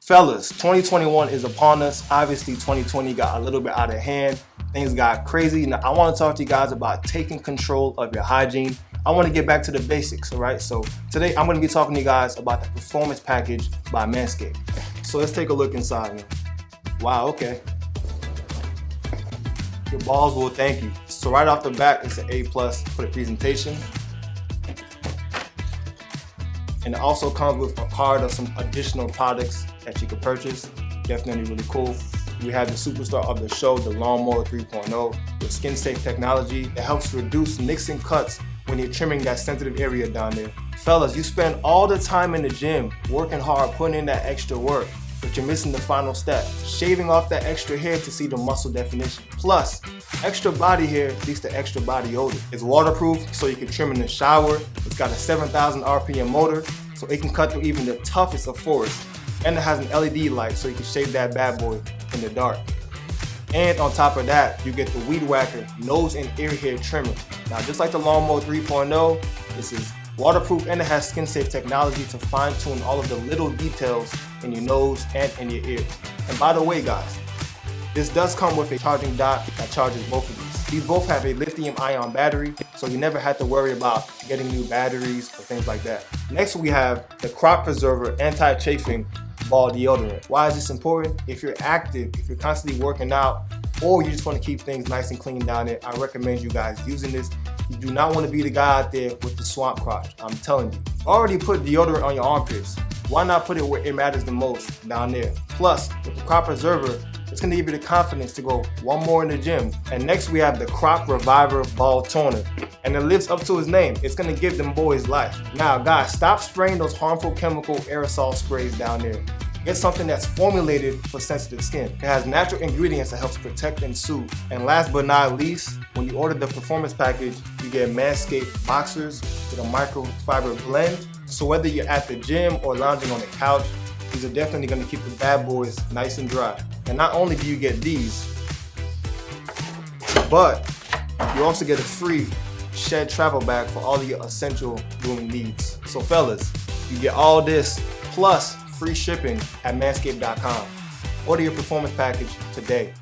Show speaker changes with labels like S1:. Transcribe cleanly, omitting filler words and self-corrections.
S1: Fellas, 2021 is upon us. Obviously, 2020 got a little bit out of hand. Things got crazy. Now, I want to talk to you guys about taking control of your hygiene. I want to get back to the basics, all right? So today, I'm going to be talking to you guys about the Performance Package by Manscaped. So let's take a look inside, man. Wow, okay. Your balls will thank you. So right off the bat, it's an A+ for the presentation. And it also comes with a card of some additional products that you can purchase. Definitely really cool. We have the superstar of the show, the Lawn Mower 3.0, with Skinsafe Technology that helps reduce nicks and cuts when you're trimming that sensitive area down there. Fellas, you spend all the time in the gym working hard, putting in that extra work, but you're missing the final step, shaving off that extra hair to see the muscle definition. Plus, extra body hair leads to extra body odor. It's waterproof, so you can trim in the shower. It's got a 7,000 RPM motor, so it can cut through even the toughest of forests. And it has an LED light, so you can shave that bad boy in the dark. And on top of that, you get the Weed Whacker nose and ear hair trimmer. Now, just like the Lawn Mower 3.0, this is waterproof and it has Skinsafe technology to fine-tune all of the little details in your nose and in your ear. And by the way, guys, this does come with a charging dock that charges both of these. These both have a lithium-ion battery, so you never have to worry about getting new batteries or things like that. Next, we have the Crop Preserver Anti-Chafing Ball Deodorant. Why is this important? If you're active, if you're constantly working out, or you just want to keep things nice and clean down there, I recommend you guys using this. You do not want to be the guy out there with the swamp crotch, I'm telling you. Already put deodorant on your armpits. Why not put it where it matters the most, down there? Plus, with the Crop Preserver, it's going to give you the confidence to go one more in the gym. And next we have the Crop Reviver Ball Toner. And it lives up to its name. It's going to give them boys life. Now guys, stop spraying those harmful chemical aerosol sprays down there. Get something that's formulated for sensitive skin. It has natural ingredients that helps protect and soothe. And last but not least, when you order the Performance Package, you get MANSCAPED Boxers with a microfiber blend. So whether you're at the gym or lounging on the couch, these are definitely going to keep the bad boys nice and dry. And not only do you get these, but you also get a free shed travel bag for all of your essential grooming needs. So fellas, you get all this plus free shipping at manscaped.com. Order your Performance Package today.